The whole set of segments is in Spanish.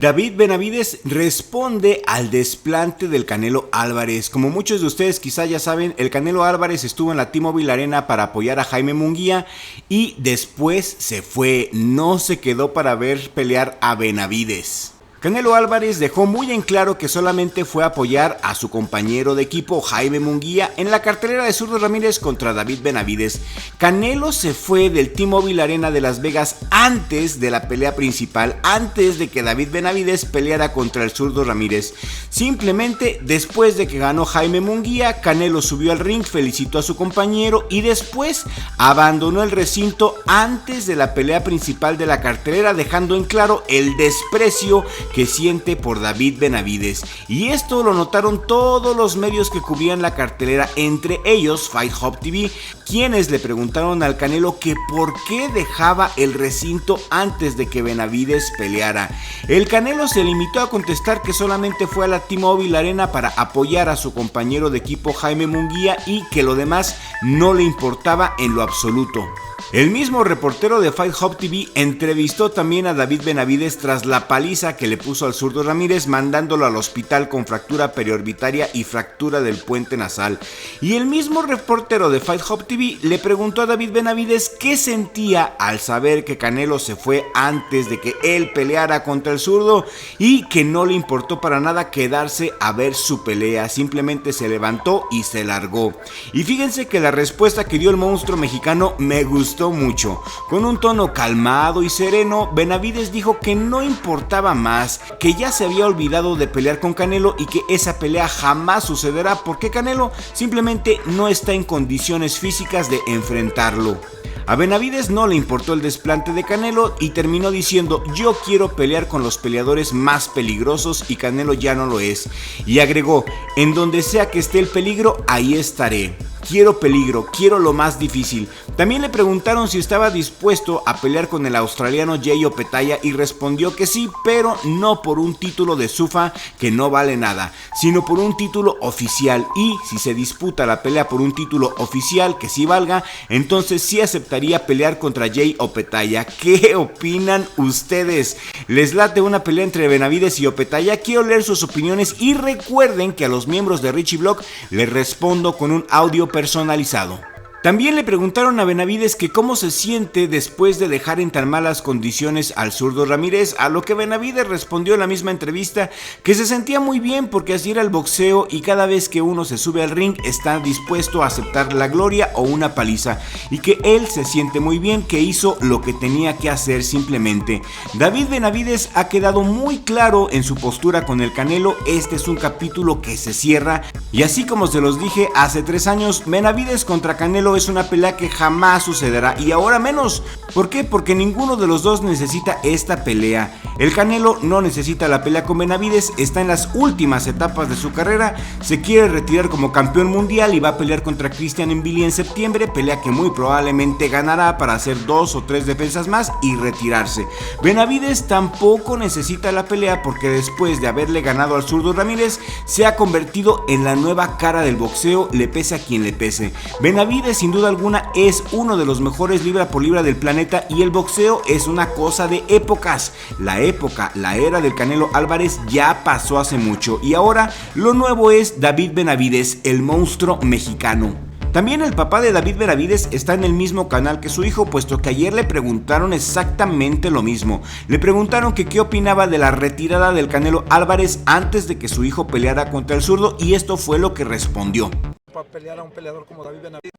David Benavides responde al desplante del Canelo Álvarez. Como muchos de ustedes quizá ya saben, el Canelo Álvarez estuvo en la T-Mobile Arena para apoyar a Jaime Munguía y después se fue, no se quedó para ver pelear a Benavides. Canelo Álvarez dejó muy en claro que solamente fue a apoyar a su compañero de equipo Jaime Munguía en la cartelera de Zurdo Ramírez contra David Benavides. Canelo se fue del T-Mobile Arena de Las Vegas antes de la pelea principal, antes de que David Benavides peleara contra el Zurdo Ramírez. Simplemente después de que ganó Jaime Munguía, Canelo subió al ring, felicitó a su compañero y después abandonó el recinto antes de la pelea principal de la cartelera, dejando en claro el desprecio que siente por David Benavides. Y esto lo notaron todos los medios que cubrían la cartelera, entre ellos Fight Hub TV, quienes le preguntaron al Canelo que por qué dejaba el recinto antes de que Benavides peleara. El Canelo se limitó a contestar que solamente fue a la T-Mobile Arena para apoyar a su compañero de equipo Jaime Munguía y que lo demás no le importaba en lo absoluto. El mismo reportero de Fight Hub TV entrevistó también a David Benavides tras la paliza que le puso al Zurdo Ramírez, mandándolo al hospital con fractura periorbitaria y fractura del puente nasal. Y el mismo reportero de Fight Hub TV le preguntó a David Benavides qué sentía al saber que Canelo se fue antes de que él peleara contra el Zurdo y que no le importó para nada quedarse a ver su pelea, simplemente se levantó y se largó. Y fíjense que la respuesta que dio el monstruo mexicano me gustó mucho. Con un tono calmado y sereno, Benavides dijo que no importaba más, que ya se había olvidado de pelear con Canelo y que esa pelea jamás sucederá porque Canelo simplemente no está en condiciones físicas de enfrentarlo. A Benavides no le importó el desplante de Canelo y terminó diciendo: yo quiero pelear con los peleadores más peligrosos y Canelo ya no lo es. Y agregó: en donde sea que esté el peligro, ahí estaré. Quiero peligro, quiero lo más difícil. También le preguntaron si estaba dispuesto a pelear con el australiano Jay Opetaia y respondió que sí, pero no por un título de SUFA que no vale nada, sino por un título oficial. Y si se disputa la pelea por un título oficial que sí valga, entonces sí aceptaría pelear contra Jay Opetaia. ¿Qué opinan ustedes? ¿Les late una pelea entre Benavides y Opetaia? Quiero leer sus opiniones y recuerden que a los miembros de Richie Blog les respondo con un audio personalizado. También le preguntaron a Benavides que cómo se siente después de dejar en tan malas condiciones al Zurdo Ramírez, a lo que Benavides respondió en la misma entrevista que se sentía muy bien porque así era el boxeo y cada vez que uno se sube al ring está dispuesto a aceptar la gloria o una paliza y que él se siente muy bien, que hizo lo que tenía que hacer simplemente. David Benavides ha quedado muy claro en su postura con el Canelo. Este es un capítulo que se cierra y así como se los dije hace 3 años, Benavides contra Canelo es una pelea que jamás sucederá y ahora menos. ¿Por qué? Porque ninguno de los dos necesita esta pelea. El Canelo no necesita la pelea con Benavides, está en las últimas etapas de su carrera, se quiere retirar como campeón mundial y va a pelear contra Christian Mbili en septiembre, pelea que muy probablemente ganará para hacer 2 o 3 defensas más y retirarse. Benavides tampoco necesita la pelea porque después de haberle ganado al Zurdo Ramírez se ha convertido en la nueva cara del boxeo, le pese a quien le pese. Benavides sin duda alguna es uno de los mejores libra por libra del planeta y el boxeo es una cosa de épocas. La era del Canelo Álvarez ya pasó hace mucho y ahora lo nuevo es David Benavides, el monstruo mexicano. También el papá de David Benavides está en el mismo canal que su hijo, puesto que ayer le preguntaron exactamente lo mismo. Le preguntaron que qué opinaba de la retirada del Canelo Álvarez antes de que su hijo peleara contra el Zurdo y esto fue lo que respondió. Para pelear a un peleador como David Benavides,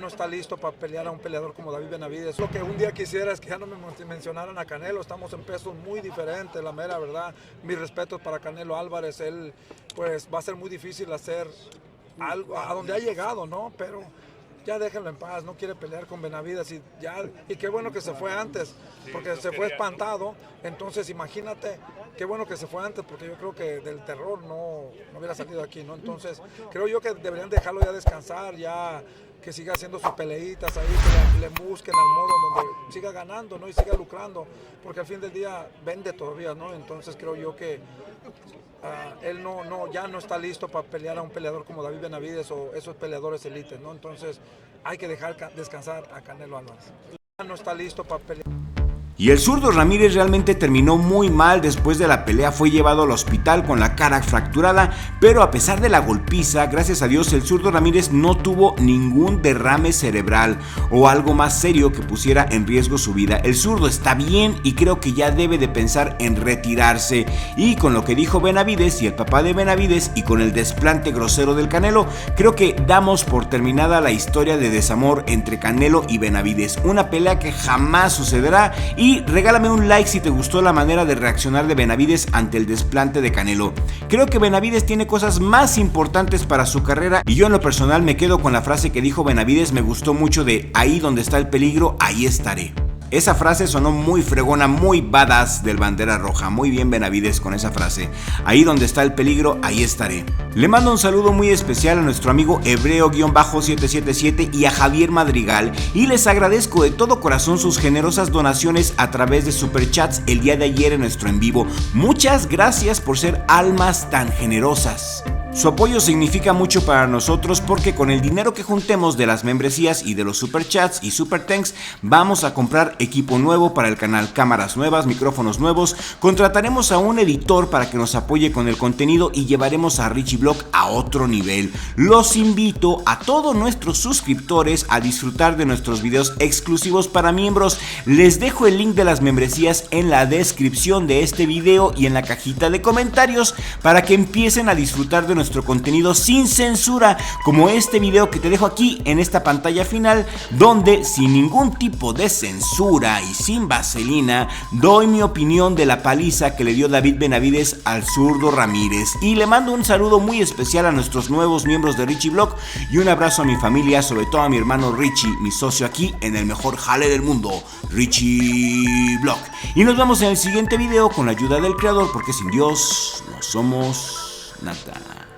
no está listo para pelear a un peleador como David Benavides. Lo que un día quisiera es que ya no me mencionaran a Canelo, estamos en pesos muy diferentes, la mera verdad. Mis respetos para Canelo Álvarez, él pues va a ser muy difícil hacer algo a donde ha llegado, ¿no? Pero ya déjenlo en paz, no quiere pelear con Benavides y qué bueno que se fue antes, porque se fue espantado. Entonces imagínate, qué bueno que se fue antes, porque yo creo que del terror no hubiera salido aquí, ¿no? Entonces creo yo que deberían dejarlo ya descansar, ya que siga haciendo sus peleitas ahí, que le busquen al modo donde siga ganando, ¿no? Y siga lucrando, porque al fin del día vende todavía, ¿no? Entonces creo yo que él ya no está listo para pelear a un peleador como David Benavides o esos peleadores élites, ¿no? Entonces hay que dejar descansar a Canelo Álvarez. Ya no está listo para pelear. Y el zurdo Ramírez realmente terminó muy mal. Después de la pelea fue llevado al hospital con la cara fracturada, pero a pesar de la golpiza, gracias a Dios el zurdo Ramírez no tuvo ningún derrame cerebral o algo más serio que pusiera en riesgo su vida. El zurdo está bien y creo que ya debe de pensar en retirarse. Y con lo que dijo Benavidez y el papá de Benavidez y con el desplante grosero del Canelo, creo que damos por terminada la historia de desamor entre Canelo y Benavidez. Una pelea que jamás sucederá. Y regálame un like si te gustó la manera de reaccionar de Benavidez ante el desplante de Canelo. Creo que Benavidez tiene cosas más importantes para su carrera y yo en lo personal me quedo con la frase que dijo Benavidez. Me gustó mucho de ahí donde está el peligro, ahí estaré. Esa frase sonó muy fregona, muy badass del Bandera Roja. Muy bien Benavidez con esa frase. Ahí donde está el peligro, ahí estaré. Le mando un saludo muy especial a nuestro amigo Hebreo-777 y a Javier Madrigal. Y les agradezco de todo corazón sus generosas donaciones a través de superchats el día de ayer en nuestro en vivo. Muchas gracias por ser almas tan generosas. Su apoyo significa mucho para nosotros porque con el dinero que juntemos de las membresías y de los superchats y super thanks vamos a comprar equipo nuevo para el canal, cámaras nuevas, micrófonos nuevos, contrataremos a un editor para que nos apoye con el contenido y llevaremos a Richie Vlog a otro nivel. Los invito a todos nuestros suscriptores a disfrutar de nuestros videos exclusivos para miembros. Les dejo el link de las membresías en la descripción de este video y en la cajita de comentarios para que empiecen a disfrutar de nuestro contenido sin censura, como este video que te dejo aquí en esta pantalla final, donde sin ningún tipo de censura y sin vaselina doy mi opinión de la paliza que le dio David Benavidez al zurdo Ramírez. Y le mando un saludo muy especial a nuestros nuevos miembros de Richie Vlog y un abrazo a mi familia, sobre todo a mi hermano Richie, mi socio aquí en el mejor jale del mundo, Richie Vlog. Y nos vemos en el siguiente video con la ayuda del creador, porque sin Dios no somos nada.